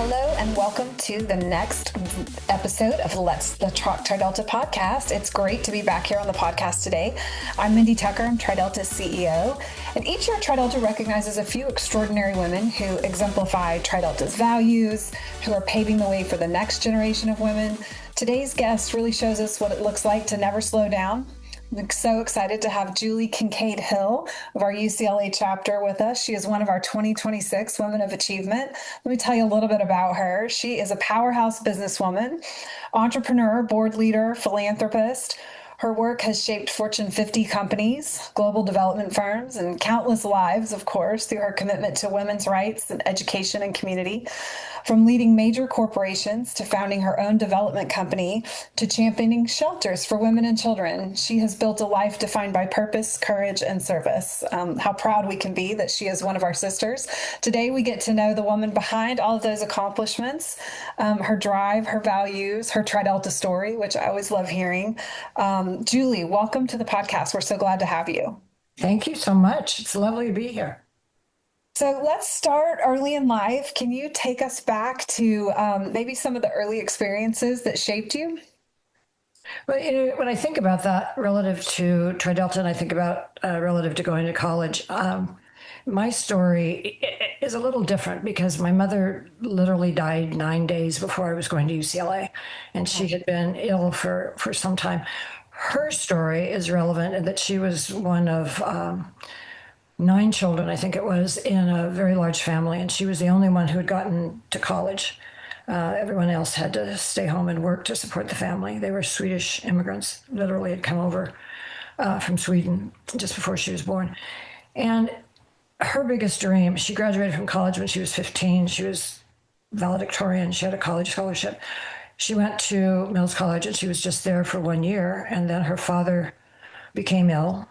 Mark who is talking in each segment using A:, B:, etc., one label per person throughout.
A: Hello and welcome to the next episode of the TriDelta podcast. It's great to be back here on the podcast today. I'm Mindy Tucker, I'm TriDelta's CEO, and each year TriDelta recognizes a few extraordinary women who exemplify TriDelta's values, who are paving the way for the next generation of women. Today's guest really shows us what it looks like to never slow down. I'm so excited to have Julie Kincaid Hill of our UCLA chapter with us. She is one of our 2026 Women of Achievement. Let me tell you a little bit about her. She is a powerhouse businesswoman, entrepreneur, board leader, philanthropist. Her work has shaped Fortune 50 companies, global development firms, and countless lives, of course, through her commitment to women's rights and education and community. From leading major corporations to founding her own development company to championing shelters for women and children, she has built a life defined by purpose, courage, and service. How proud we can be that she is one of our sisters. Today, we get to know the woman behind all of those accomplishments, her drive, her values, her TriDelta story, which I always love hearing. Julie, welcome to the podcast. We're so glad to have you.
B: Thank you so much. It's lovely to be here.
A: So let's start early in life. Can you take us back to maybe some of the early experiences that shaped you?
B: Well, when I think about that relative to TriDelta, and I think about relative to going to college, my story is a little different because my mother literally died 9 days before I was going to UCLA, and she had been ill for some time. Her story is relevant in that she was one of 9 children, I think it was, in a very large family, and she was the only one who had gotten to college. Everyone else had to stay home and work to support the family. They were Swedish immigrants, literally had come over from Sweden just before she was born. And her biggest dream, she graduated from college when she was 15. She was valedictorian. She had a college scholarship. She went to Mills College, and she was just there for 1 year, and then her father became ill.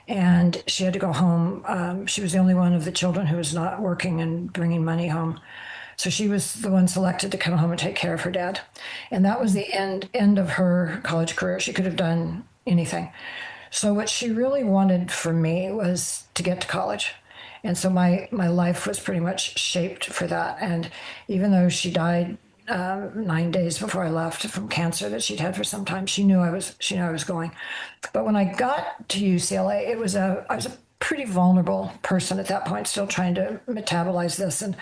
B: And she had to go home. She was the only one of the children who was not working and bringing money home. So she was the one selected to come home and take care of her dad. And that was the end of her college career. She could have done anything. So what she really wanted for me was to get to college. And so my life was pretty much shaped for that. And even though she died 9 days before I left from cancer that she'd had for some time, she knew I was going. But when I got to UCLA, I was a pretty vulnerable person at that point, still trying to metabolize this. And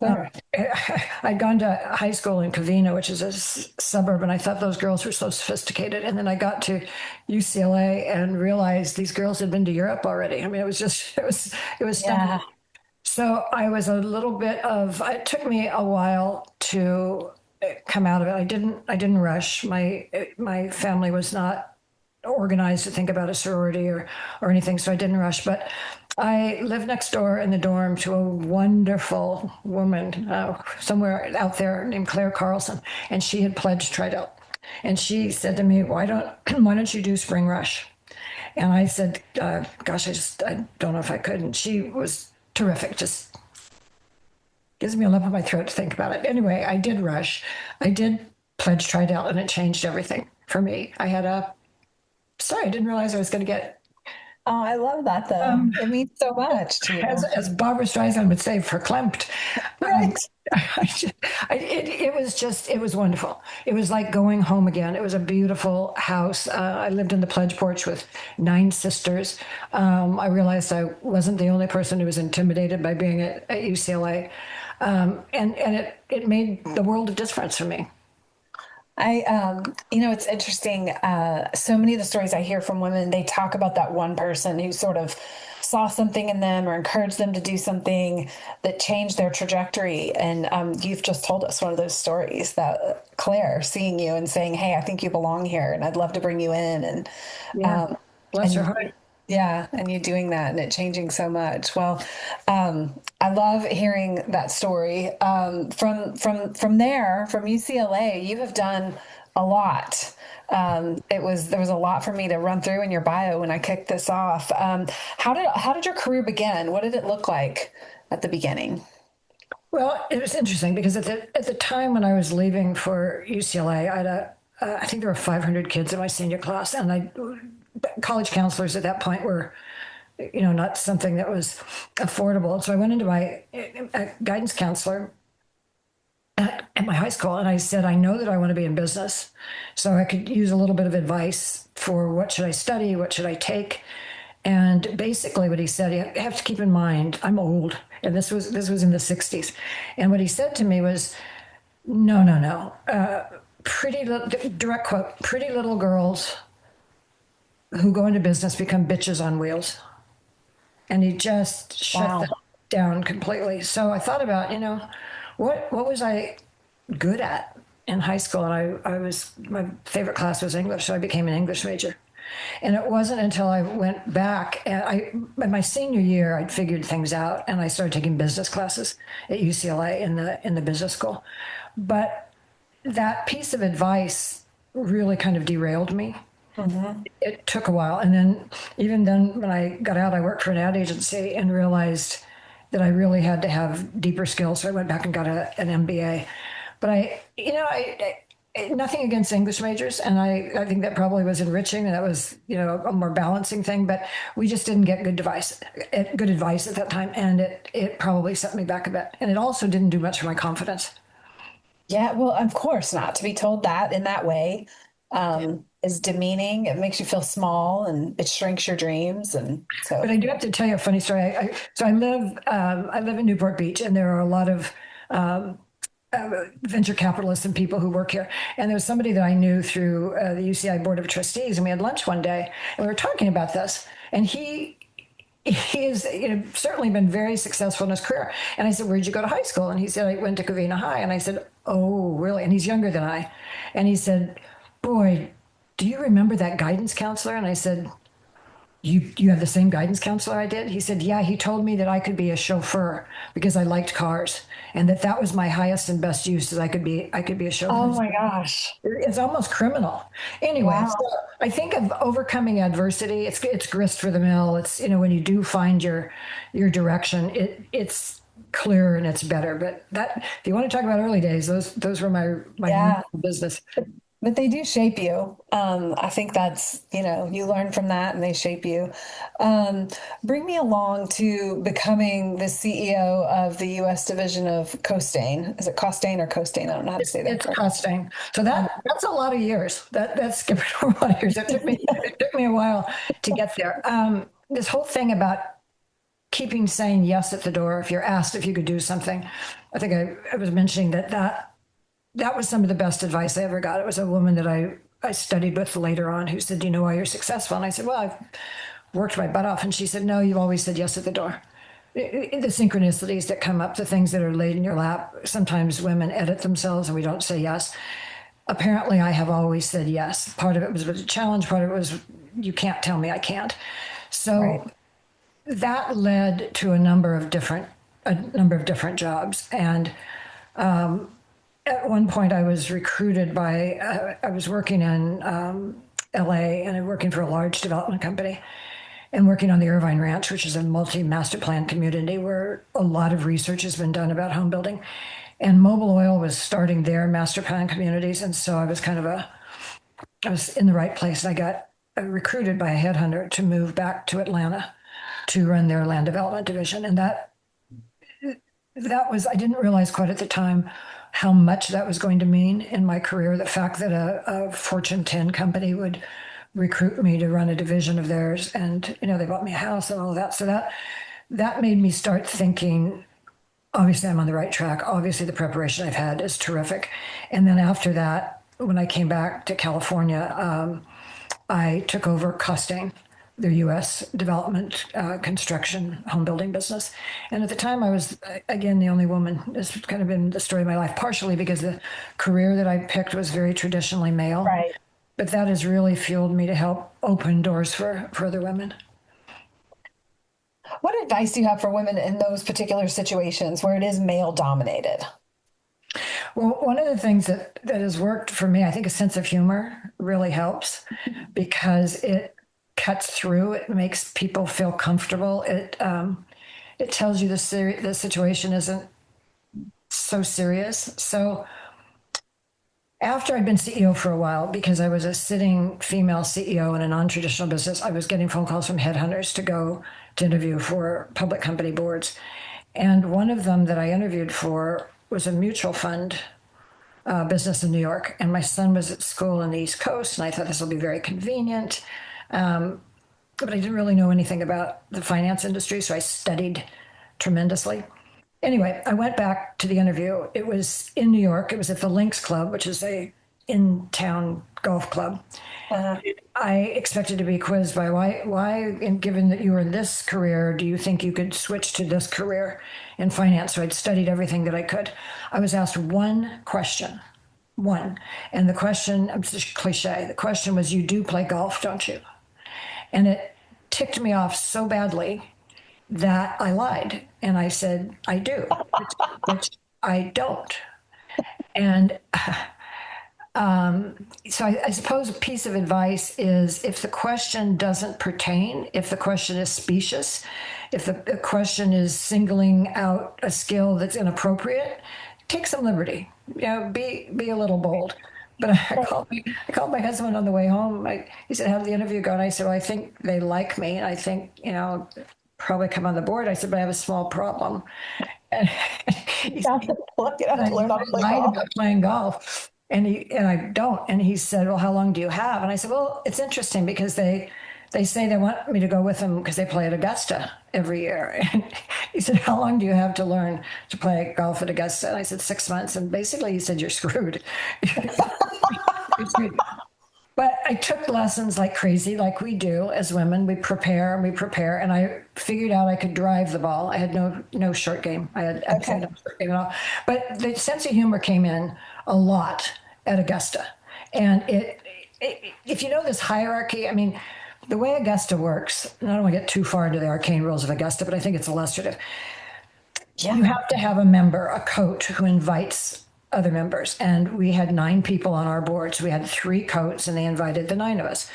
B: I'd gone to high school in Covina, which is a suburb, and I thought those girls were so sophisticated. And then I got to UCLA and realized these girls had been to Europe already. I mean, it was stunning.
A: Yeah.
B: So I was a little bit it took me a while to come out of it. I didn't rush. My family was not organized to think about a sorority or anything, so I didn't rush. But I lived next door in the dorm to a wonderful woman somewhere out there named Claire Carlson, and she had pledged TriDelta. And she said to me, why don't you do Spring Rush? And I said, gosh, I don't know if I could. And she was terrific, just gives me a lump in my throat to think about it. Anyway, I did rush. I did pledge TriDelta, and it changed everything for me. I didn't realize I was going to get.
A: Oh, I love that though. It means so much to you.
B: As Barbara Streisand would say, verklempt.
A: Right.
B: It was wonderful. It was like going home again. It was a beautiful house. I lived in the pledge porch with 9 sisters. I realized I wasn't the only person who was intimidated by being at UCLA. And it made the world of difference for me.
A: It's interesting. So many of the stories I hear from women, they talk about that one person who sort of saw something in them or encouraged them to do something that changed their trajectory. And you've just told us one of those stories, that Claire seeing you and saying, hey, I think you belong here and I'd love to bring you in. And
B: Bless her heart.
A: yeah, and you doing that and it changing so much. Well, I love hearing that story. From there, from UCLA, you have done a lot. There was a lot for me to run through in your bio when I kicked this off. How did your career begin? What did it look like at the beginning?
B: Well, it was interesting because at the time when I was leaving for UCLA, I think there were 500 kids in my senior class, and college counselors at that point were, not something that was affordable. So I went into my guidance counselor at my high school, and I said, I know that I want to be in business, so I could use a little bit of advice for what should I study, what should I take. And basically, what he said, you have to keep in mind, I'm old, and this was in the '60s. And what he said to me was, no, no, no. Pretty little, direct quote, pretty little girls who go into business become bitches on wheels. And he just shut that
A: Wow.
B: down completely. So I thought about, what was I good at in high school? And I was, my favorite class was English, so I became an English major. And it wasn't until I went back, and in my senior year, I'd figured things out, and I started taking business classes at UCLA in the business school. But that piece of advice really kind of derailed me.
A: Hmm.
B: It took a while, and then even then, when I got out, I worked for an ad agency and realized that I really had to have deeper skills. So I went back and got an MBA. But nothing against English majors, and I think that probably was enriching, and that was a more balancing thing. But we just didn't get good advice at that time, and it probably set me back a bit. And it also didn't do much for my confidence.
A: Yeah, well, of course not. To be told that in that way is demeaning. It makes you feel small and it shrinks your dreams. And
B: But
A: so,
B: I do have to tell you a funny story. So I live in Newport Beach, and there are a lot of venture capitalists and people who work here. And there was somebody that I knew through the UCI Board of Trustees, and we had lunch one day, and we were talking about this. And he has certainly been very successful in his career. And I said, "Where'd you go to high school?" And he said, "I went to Covina High." And I said, "Oh, really?" And he's younger than I. And he said, "Boy, do you remember that guidance counselor?" And I said, you have the same guidance counselor I did?" He said, "Yeah, he told me that I could be a chauffeur because I liked cars, and that was my highest and best use, that I could be a chauffeur."
A: oh my gosh.
B: It's almost criminal. Anyway, so
A: Wow.
B: I think of overcoming adversity. It's grist for the mill. It's when you do find your direction, it's clearer and it's better. But that, if you want to talk about early days, those were my
A: Yeah.
B: business.
A: But they do shape you. I think that's, you learn from that and they shape you. Um, Bring me along to becoming the CEO of the U.S. division of Costain. Is it Costain or Costain? I don't know how to say that
B: It's
A: correctly.
B: costing. So that's a lot of years. That's skipping a lot of years. It took me a while to get there. This whole thing about saying yes at the door if you're asked if you could do something. I think I was mentioning that was some of the best advice I ever got. It was a woman that I studied with later on who said, "Do you know why you're successful?" And I said, "Well, I've worked my butt off." And she said, "No, you've always said yes at the door." The synchronicities that come up, the things that are laid in your lap. Sometimes women edit themselves and we don't say yes. Apparently, I have always said yes. Part of it was a challenge. Part of it was, you can't tell me I can't.
A: Right.
B: So that led to a number of different jobs. And at one point, I was recruited I was working in LA, and I'm working for a large development company and working on the Irvine Ranch, which is a multi-master plan community where a lot of research has been done about home building. And Mobil Oil was starting their master plan communities. And so I was in the right place. I got recruited by a headhunter to move back to Atlanta to run their land development division. And that was, I didn't realize quite at the time how much that was going to mean in my career. The fact that a Fortune 10 company would recruit me to run a division of theirs, and they bought me a house and all of that. So that made me start thinking, obviously I'm on the right track. Obviously the preparation I've had is terrific. And then after that, when I came back to California, I took over Costain, their U.S. development, construction, home building business. And at the time, I was, again, the only woman. This has kind of been the story of my life, partially because the career that I picked was very traditionally male.
A: Right.
B: But that has really fueled me to help open doors for other women.
A: What advice do you have for women in those particular situations where it is male dominated?
B: Well, one of the things that has worked for me, I think a sense of humor really helps because it cuts through. It makes people feel comfortable. It tells you the situation isn't so serious. So after I'd been CEO for a while, because I was a sitting female CEO in a non-traditional business, I was getting phone calls from headhunters to go to interview for public company boards. And one of them that I interviewed for was a mutual fund business in New York, and my son was at school on the East Coast, and I thought this will be very convenient. But I didn't really know anything about the finance industry, so I studied tremendously. Anyway, I went back to the interview. It was in New York. It was at the Links Club, which is a in-town golf club. I expected to be quizzed by why, and given that you were in this career, do you think you could switch to this career in finance? So I'd studied everything that I could. I was asked one question, one, and the question, it's just cliche. The question was, "You do play golf, don't you?" And it ticked me off so badly that I lied. And I said, "I do," which I don't. And so I suppose a piece of advice is, if the question doesn't pertain, if the question is specious, if the question is singling out a skill that's inappropriate, take some liberty. Be a little bold. But I called my husband on the way home. He said, "How did the interview go?" And I said, "Well, I think they like me. I think, probably come on the board." I said, "But I have a small problem." And he
A: You
B: said,
A: have to learn how to play
B: "I lied
A: golf.
B: about playing golf." And I don't. And he said, "Well, how long do you have?" And I said, "Well, it's interesting because they say they want me to go with them because they play at Augusta every year." And he said, "How long do you have to learn to play golf at Augusta?" And I said, "6 months." And basically he said, "You're screwed." But I took lessons like crazy, like we do as women. We prepare and we prepare, and I figured out I could drive the ball. I had no short game. I had absolutely no short game at all. But the sense of humor came in a lot at Augusta, and if you know this hierarchy, I mean, the way Augusta works. And I don't want to get too far into the arcane rules of Augusta, but I think it's illustrative. You
A: Yeah.
B: have to have a member, a coach, who invites other members. And we had 9 people on our board. So we had 3 coats, and they invited the 9 of us.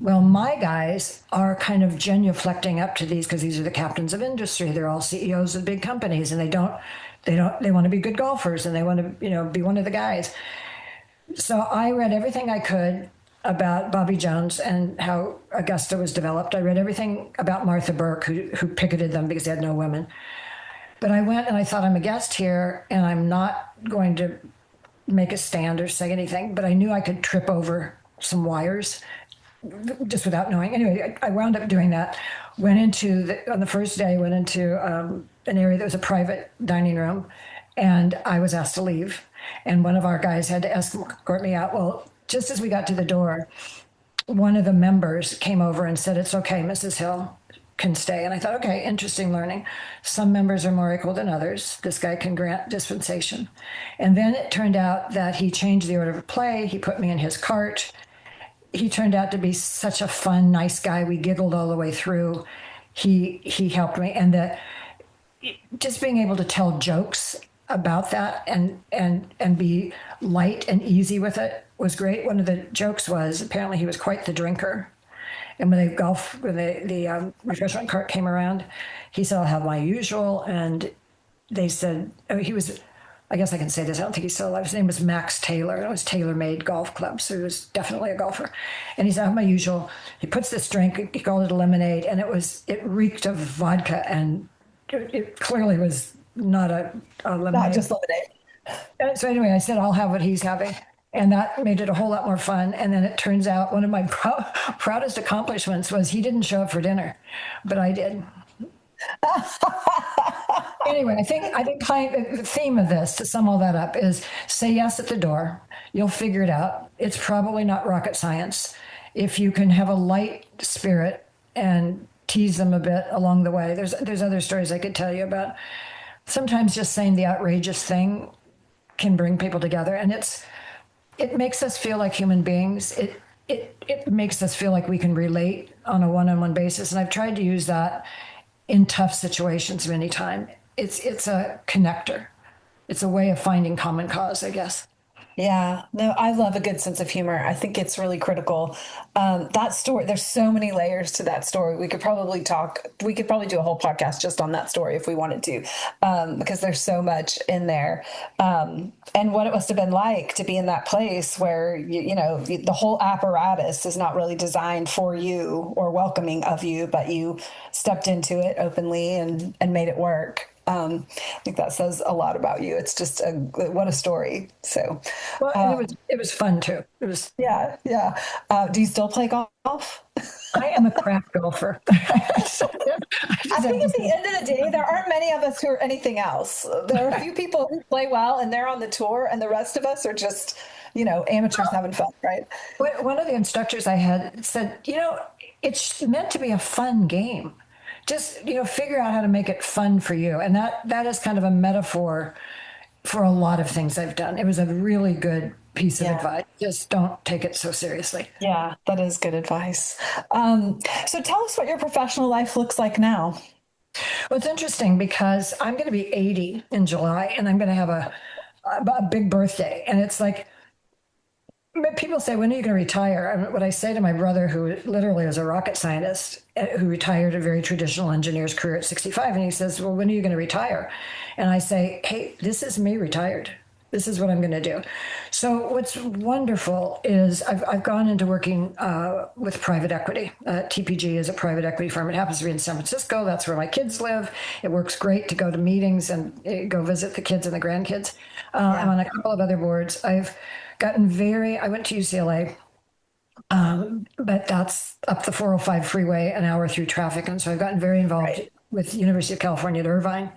B: Well, my guys are kind of genuflecting up to these because these are the captains of industry. They're all CEOs of big companies, and they want to be good golfers, and they want to, be one of the guys. So I read everything I could about Bobby Jones and how Augusta was developed. I read everything about Martha Burke, who picketed them because they had no women. But I went and I thought, I'm a guest here, and I'm not going to make a stand or say anything. But I knew I could trip over some wires just without knowing. Anyway, I wound up doing that. On the first day, went into an area that was a private dining room, and I was asked to leave. And one of our guys had to escort me out. Well, just as we got to the door, one of the members came over and said, "It's okay, Mrs. Hill can stay." And I thought, okay, interesting learning. Some members are more equal than others. This guy can grant dispensation. And then it turned out that he changed the order of play. He put me in his cart. He turned out to be such a fun, nice guy. We giggled all the way through. He helped me. And just being able to tell jokes about that and be light and easy with it was great. One of the jokes was, apparently he was quite the drinker. And when the refreshment cart came around, he said, "I'll have my usual." And they said, he was, I guess I can say this, I don't think he's still alive. His name was Max Taylor. It was Taylor Made Golf Club. So he was definitely a golfer. And he said, "I have my usual." He puts this drink, he called it a lemonade, and it reeked of vodka. And it clearly was not a lemonade.
A: Not just lemonade.
B: So anyway, I said, "I'll have what he's having." And that made it a whole lot more fun. And then it turns out one of my proudest accomplishments was he didn't show up for dinner, but I did. Anyway, I think the theme of this, to sum all that up, is say yes at the door. You'll figure it out. It's probably not rocket science. If you can have a light spirit and tease them a bit along the way. There's other stories I could tell you about. Sometimes just saying the outrageous thing can bring people together, and it makes us feel like human beings. It makes us feel like we can relate on a one-on-one basis. And I've tried to use that in tough situations many times. It's a connector. It's a way of finding common cause, I guess.
A: Yeah, no, I love a good sense of humor. I think it's really critical. That story, there's so many layers to that story. We could probably do a whole podcast just on that story if we wanted to, because there's so much in there. And what it must have been like to be in that place where, the whole apparatus is not really designed for you or welcoming of you, but you stepped into it openly and made it work. I think that says a lot about you. It's just what a story. So,
B: Well, and it was fun too. It was.
A: yeah, yeah. Do you still play golf?
B: I am a crap golfer. I just
A: I
B: have
A: think
B: to
A: at the
B: say,
A: end of the day, there aren't many of us who are anything else. There are a few people who play well and they're on the tour, and the rest of us are just, amateurs having fun, right?
B: one of the instructors I had said, it's meant to be a fun game. Just, figure out how to make it fun for you. And that is kind of a metaphor for a lot of things I've done. It was a really good piece of
A: Yeah.
B: advice. Just don't take it so seriously.
A: Yeah, that is good advice. So tell us what your professional life looks like now.
B: Well, it's interesting because I'm going to be 80 in July and I'm going to have a big birthday. And it's like, but people say, when are you going to retire? And what I say to my brother, who literally is a rocket scientist, who retired a very traditional engineer's career at 65, and he says, well, when are you going to retire? And I say, hey, this is me retired. This is what I'm going to do. So what's wonderful is I've gone into working with private equity. TPG is a private equity firm. It happens to be in San Francisco. That's where my kids live. It works great to go to meetings and go visit the kids and the grandkids. I'm
A: Yeah,
B: on a couple of other boards. I went to UCLA, but that's up the 405 freeway, an hour through traffic. And so I've gotten very involved
A: right.
B: with University of California at Irvine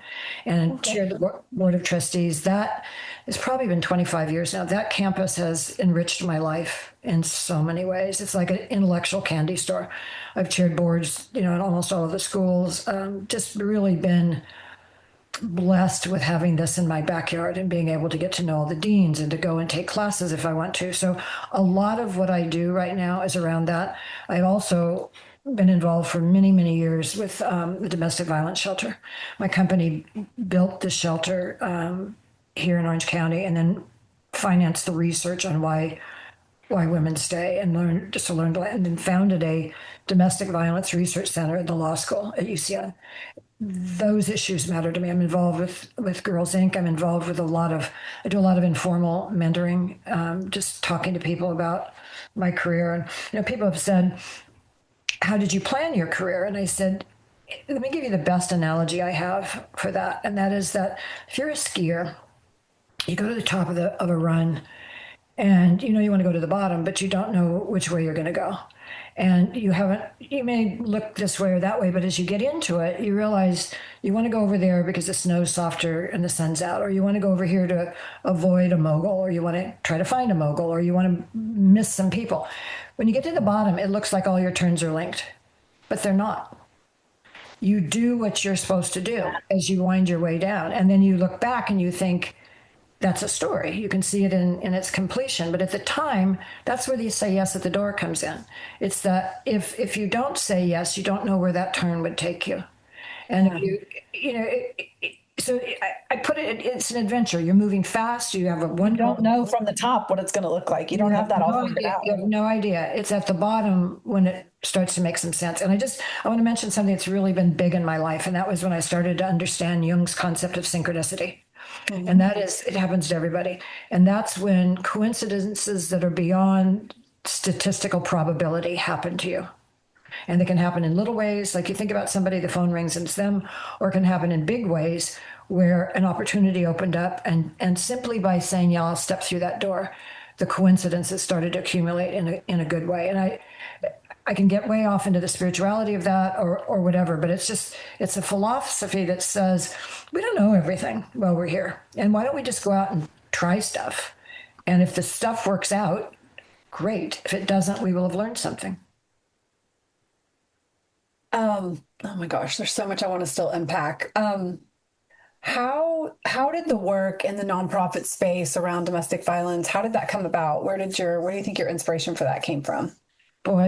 B: and
A: Okay.
B: chaired the board of trustees. That has probably been 25 years now. That campus has enriched my life in so many ways. It's like an intellectual candy store. I've chaired boards, in almost all of the schools. Just really been blessed with having this in my backyard and being able to get to know all the deans and to go and take classes if I want to. So a lot of what I do right now is around that. I've also been involved for many, many years with the domestic violence shelter. My company built the shelter here in Orange County and then financed the research on why women stay and learn and then founded a domestic violence research center at the law school at UCLA. Those issues matter to me. I'm involved with Girls Inc. I do a lot of informal mentoring, just talking to people about my career. And people have said, "How did you plan your career?" And I said, "Let me give you the best analogy I have for that, and that is that if you're a skier, you go to the top of a run, and you want to go to the bottom, but you don't know which way you're going to go." And you may look this way or that way, but as you get into it, you realize you want to go over there because the snow's softer and the sun's out, or you want to go over here to avoid a mogul, or you want to try to find a mogul, or you want to miss some people. When you get to the bottom, it looks like all your turns are linked, but they're not. You do what you're supposed to do as you wind your way down. And then you look back and you think, that's a story. You can see it in its completion. But at the time, that's where the say yes at the door comes in. It's that if you don't say yes, you don't know where that turn would take you. And if
A: Yeah.
B: so I put it's an adventure. You're moving fast. You have a
A: You
B: wonderful.
A: don't know from the top what it's going to look like. You
B: You
A: don't have
B: have
A: that all
B: no
A: figured
B: idea.
A: out.
B: You have no idea. It's at the bottom when it starts to make some sense. And I want to mention something that's really been big in my life, and that was when I started to understand Jung's concept of synchronicity. And that is, it happens to everybody. And that's when coincidences that are beyond statistical probability happen to you. And they can happen in little ways, like you think about somebody, the phone rings and it's them, or it can happen in big ways where an opportunity opened up and simply by saying, yeah, I'll step through that door, the coincidences started to accumulate in a good way. And I can get way off into the spirituality of that or whatever, but it's a philosophy that says we don't know everything while we're here. And why don't we just go out and try stuff? And if the stuff works out, great. If it doesn't, we will have learned something.
A: Oh my gosh, there's so much I want to still unpack. How did the work in the nonprofit space around domestic violence, how did that come about? Where do you think your inspiration for that came from?
B: Boy,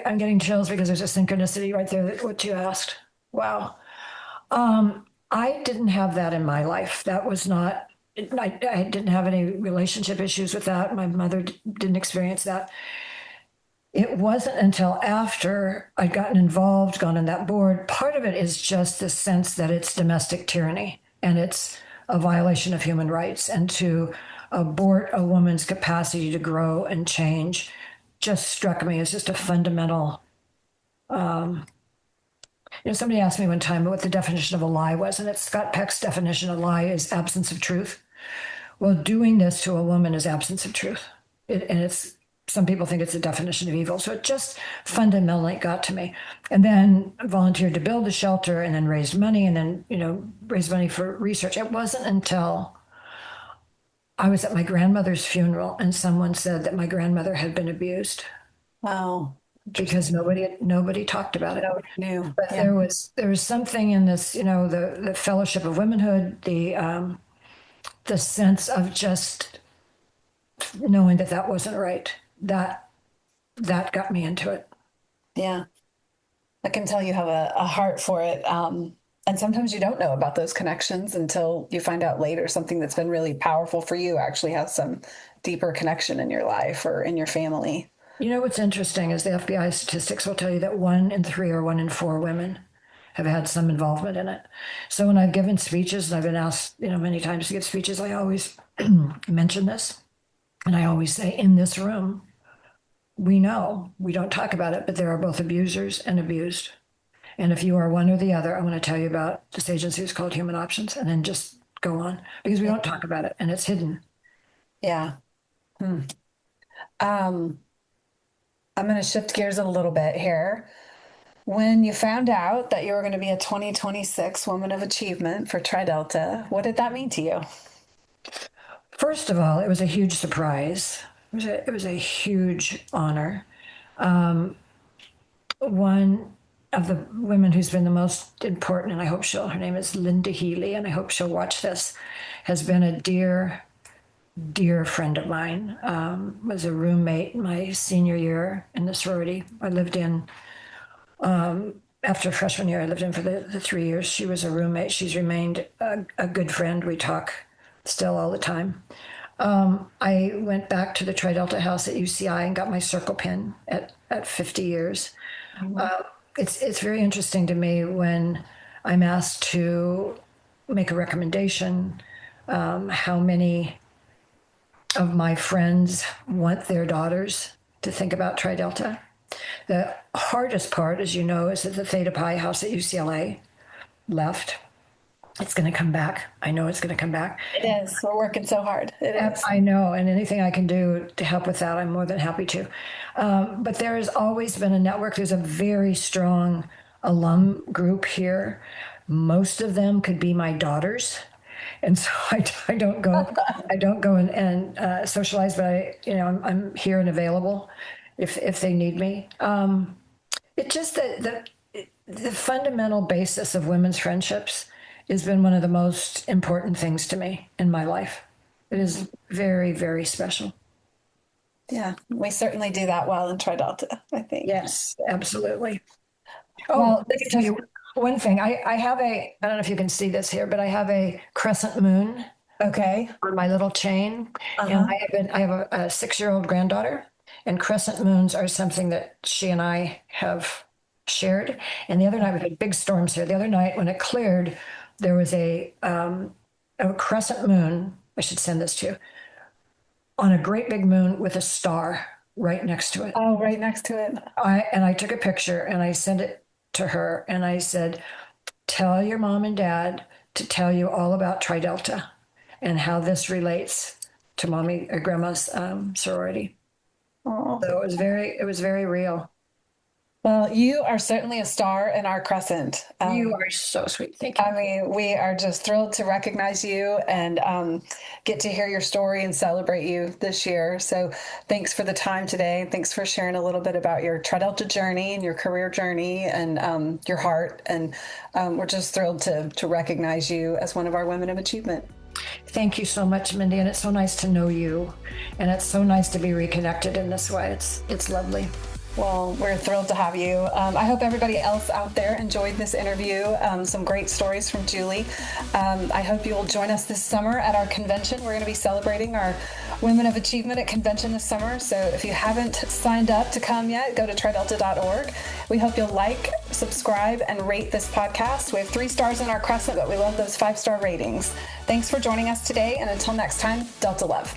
B: I'm getting chills because there's a synchronicity right there, what you asked. Wow. I didn't have that in my life. That was not, I didn't have any relationship issues with that. My mother didn't experience that. It wasn't until after I'd gotten involved, gone on that board. Part of it is just the sense that it's domestic tyranny and it's a violation of human rights. And to abort a woman's capacity to grow and change just struck me as just a fundamental Somebody asked me one time what the definition of a lie was, and it's Scott Peck's definition of lie is absence of truth. Well, doing this to a woman is absence of truth. And it's, some people think it's a definition of evil. So it just fundamentally got to me. And then I volunteered to build a shelter and then raised money and then, raised money for research. It wasn't until I was at my grandmother's funeral and someone said that my grandmother had been abused.
A: Wow.
B: Because nobody talked about it.
A: Nobody knew.
B: But there was something in this, the fellowship of womanhood, the sense of just knowing that wasn't right. That got me into it.
A: Yeah. I can tell you have a heart for it. And sometimes you don't know about those connections until you find out later something that's been really powerful for you actually has some deeper connection in your life or in your family.
B: What's interesting is the FBI statistics will tell you that 1 in 3 or 1 in 4 women have had some involvement in it. So when I've given speeches, and I've been asked, many times to give speeches, I always mention this. And I always say, in this room, we know, we don't talk about it, but there are both abusers and abused. And if you are one or the other, I want to tell you about this agency is called Human Options, and then just go on because we don't talk about it and it's hidden.
A: Yeah. I'm going to shift gears a little bit here. When you found out that you were going to be a 2026 Woman of Achievement for Tri Delta, what did that mean to you?
B: First of all, it was a huge surprise. It was a huge honor. One of the women who's been the most important, and I hope her name is Linda Healy, and I hope she'll watch this, has been a dear friend of mine. Was a roommate my senior year in the sorority. I lived in, after freshman year, I lived in for the 3 years. She was a roommate. She's remained a good friend. We talk still all the time. I went back to the Tri Delta house at UCI and got my circle pin at 50 years. It's very interesting to me when I'm asked to make a recommendation, how many of my friends want their daughters to think about Tri Delta. The hardest part, as you know, is that the Theta Pi house at UCLA left. It's going to come back. I know it's going to come back.
A: It is. We're working so hard. It is.
B: I know. And anything I can do to help with that, I'm more than happy to. But there has always been a network. There's a very strong alum group here. Most of them could be my daughters. And so I don't go and socialize, but I'm here and available if they need me. It's just the fundamental basis of women's friendships has been one of the most important things to me in my life. It is very, very special.
A: Yeah, we certainly do that well in Tri Delta, I think.
B: Yes, absolutely. Well, let me tell you one thing. I have I don't know if you can see this here, but I have a crescent moon.
A: Okay.
B: On my little chain. And I have a 6-year-old granddaughter, and crescent moons are something that she and I have shared. And the other night, we had big storms here. The other night when it cleared, there was a crescent moon. I should send this to you, on a great big moon with a star right next to it.
A: Oh, right next to it.
B: I took a picture and I sent it to her and I said, tell your mom and dad to tell you all about Tri Delta and how this relates to mommy or grandma's sorority. Oh. So it was very real.
A: Well, you are certainly a star in our crescent.
B: You are so sweet. Thank you.
A: I mean, we are just thrilled to recognize you and get to hear your story and celebrate you this year. So thanks for the time today. Thanks for sharing a little bit about your Tri Delta journey and your career journey and your heart. And we're just thrilled to recognize you as one of our Women of Achievement.
B: Thank you so much, Mindy. And it's so nice to know you. And it's so nice to be reconnected in this way. It's lovely.
A: Well, we're thrilled to have you. I hope everybody else out there enjoyed this interview. Some great stories from Julie. I hope you will join us this summer at our convention. We're going to be celebrating our Women of Achievement at convention this summer. So if you haven't signed up to come yet, go to tridelta.org. We hope you'll like, subscribe, and rate this podcast. We have 3 stars in our crescent, but we love those 5-star ratings. Thanks for joining us today. And until next time, Delta Love.